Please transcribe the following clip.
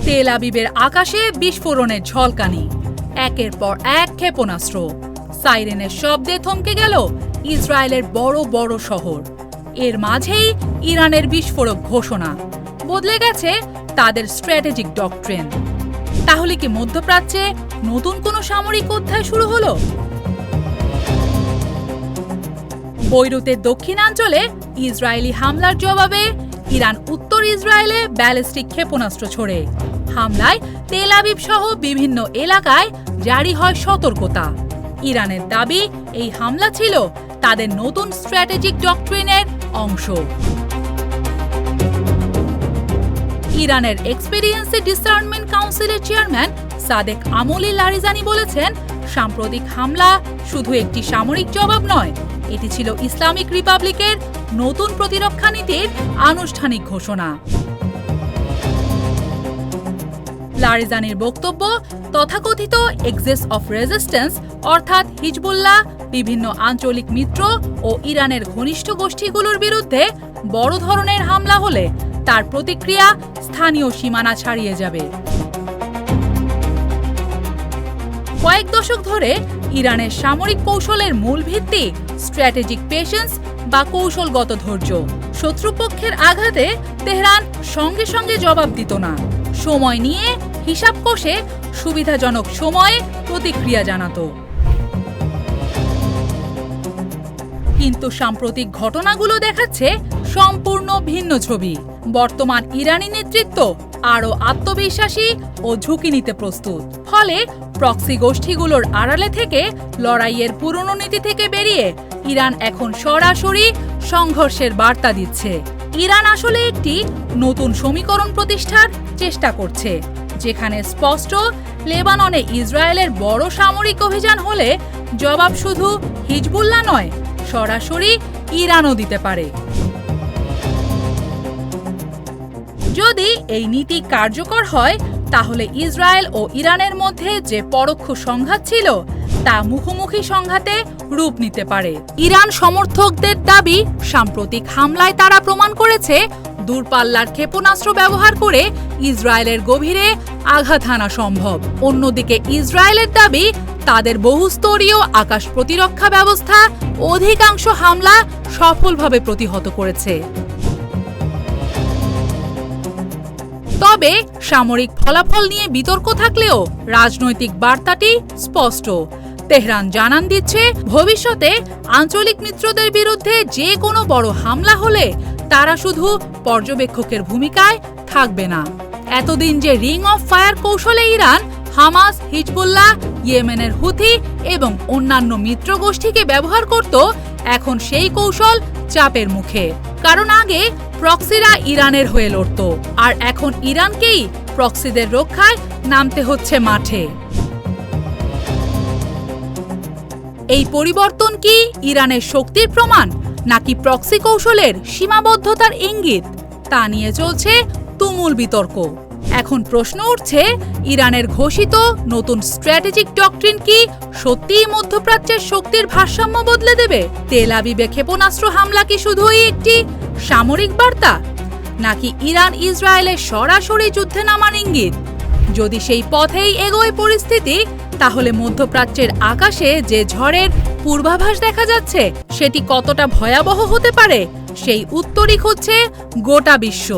তেল আবিবের আকাশে বিস্ফোরণের ঝলকানি, একের পর এক ক্ষেপণাস্ত্র, সাইরেনের শব্দে থমকে গেল ইসরায়েলের বড় বড় শহর। এর মাঝেই ইরানের বিস্ফোরক ঘোষণা, বদলে গেছে তাদের স্ট্র্যাটেজিক ডক্ট্রিন। তাহলে কি মধ্যপ্রাচ্যে নতুন কোনো সামরিক অধ্যায় শুরু হলো? বৈরুতের দক্ষিণাঞ্চলে ইসরায়েলি হামলার জবাবে ইরান উত্তর ইসরায়েলে ব্যালিস্টিক ক্ষেপণাস্ত্র ছোড়ে। হামলায় তেল আবিব সহ বিভিন্ন এলাকায় জারি হয় সতর্কতা। ইরানের দাবি, এই হামলা ছিল তাদের নতুন স্ট্র্যাটেজিক ডক্ট্রিনের অংশ। ইরানের এক্সপেরিয়েন্সি ডিসার্নমেন্ট কাউন্সিলের চেয়ারম্যান সাদেক আমলি লারিজানি বলেছেন, সাম্প্রতিক হামলা শুধু একটি সামরিক জবাব নয়, এটি ছিল ইসলামিক রিপাবলিকের নতুন প্রতিরক্ষা নীতির আনুষ্ঠানিক ঘোষণা। লারিজানির বক্তব্য, তথাকথিত এক্সেস অফ রেজিস্ট্যান্স অর্থাৎ হিজবুল্লাহ, বিভিন্ন আঞ্চলিক মিত্র ও ইরানের ঘনিষ্ঠ গোষ্ঠীগুলোর বিরুদ্ধে বড় ধরনের হামলা হলে তার প্রতিক্রিয়া স্থানীয় সীমানা ছাড়িয়ে যাবে। কয়েক দশক ধরে ইরানের সামরিক কৌশলের মূল ভিত্তি স্ট্র্যাটেজিক পেশেন্স বা কৌশলগত ধৈর্য। শত্রুপক্ষের আঘাতে তেহরান সঙ্গে সঙ্গে জবাব দিত না, সময় নিয়ে হিসাব কষে সুবিধাজনক সময়ে প্রতিক্রিয়া জানাতো। কিন্তু সাম্প্রতিক ঘটনাগুলো দেখাচ্ছে সম্পূর্ণ ভিন্ন ছবি। বর্তমান ইরানি নেতৃত্ব আরও আত্মবিশ্বাসী ও ঝুঁকি নিতে প্রস্তুত। ফলে প্রক্সি গোষ্ঠীগুলোর আড়ালে থেকে লড়াইয়ের পুরনো নীতি থেকে বেরিয়ে ইরান এখন সরাসরি সংঘর্ষের বার্তা দিচ্ছে। ইরান আসলে একটি নতুন সমীকরণ প্রতিষ্ঠার চেষ্টা করছে, যেখানে স্পষ্ট লেবাননে ইসরায়েলের বড় সামরিক অভিযান হলে জবাব শুধু হিজবুল্লাহ নয়, সরাসরি ইরানও দিতে পারে। যদি এই নীতি কার্যকর হয়, তাহলে ইসরায়েল ও ইরানের মধ্যে যে পরোক্ষ সংঘাত ছিল তা মুখোমুখি সংঘাতে রূপ নিতে পারে। ইরান সমর্থকদের দাবি, সাম্প্রতিক হামলায় তারা প্রমাণ করেছে দূরপাল্লার ক্ষেপণাস্ত্র ব্যবহার করে ইসরায়েলের গভীরে আঘাত হানা সম্ভব। অন্যদিকে ইসরায়েলের দাবি, তাদের বহুস্তরীয় আকাশ প্রতিরক্ষা ব্যবস্থা অধিকাংশ হামলা সফলভাবে প্রতিহত করেছে। তবে সামরিক ফলাফল নিয়ে বিতর্ক থাকলেও রাজনৈতিক বার্তাটি স্পষ্ট। তেহরান জানান দিচ্ছে, ভবিষ্যতে আঞ্চলিক মিত্রদের বিরুদ্ধে যে কোনো বড় হামলা হলে তারা শুধু পর্যবেক্ষকের ভূমিকায় থাকবে না। এতদিন যে রিং অফ ফায়ার কৌশলে ইরান হামাস, হিজবুল্লাহ, ইয়েমেনের হুথি এবং অন্যান্য মিত্র গোষ্ঠীকে ব্যবহার করত, এখন সেই কৌশল চাপের মুখে। কারণ আগে প্রক্সিরা ইরানের হয়ে লড়ত, আর এখন ইরানকেই প্রক্সিদের রক্ষায় নামতে হচ্ছে মাঠে। এই পরিবর্তন কি ইরানের শক্তির প্রমাণ, নাকি প্রক্সি কৌশলের সীমাবদ্ধতার ইঙ্গিত? তা নিয়ে চলছে তুমুল বিতর্ক। এখন প্রশ্ন উঠছে, ইরানের ঘোষিত নতুন স্ট্র্যাটেজিক ডক্ট্রিন কি সত্যিই মধ্যপ্রাচ্যের শক্তির ভারসাম্য বদলে দেবে? তেল আবিবে ক্ষেপণাস্ত্র হামলা কি শুধুই একটি সামরিক বার্তা, নাকি ইরান ইসরায়েলের সরাসরি যুদ্ধে নামার ইঙ্গিত? যদি সেই পথেই এগোয় পরিস্থিতি, তাহলে মধ্যপ্রাচ্যের আকাশে যে ঝড়ের পূর্বাভাস দেখা যাচ্ছে সেটি কতটা ভয়াবহ হতে পারে, সেই উত্তরই খুঁজছে গোটা বিশ্ব।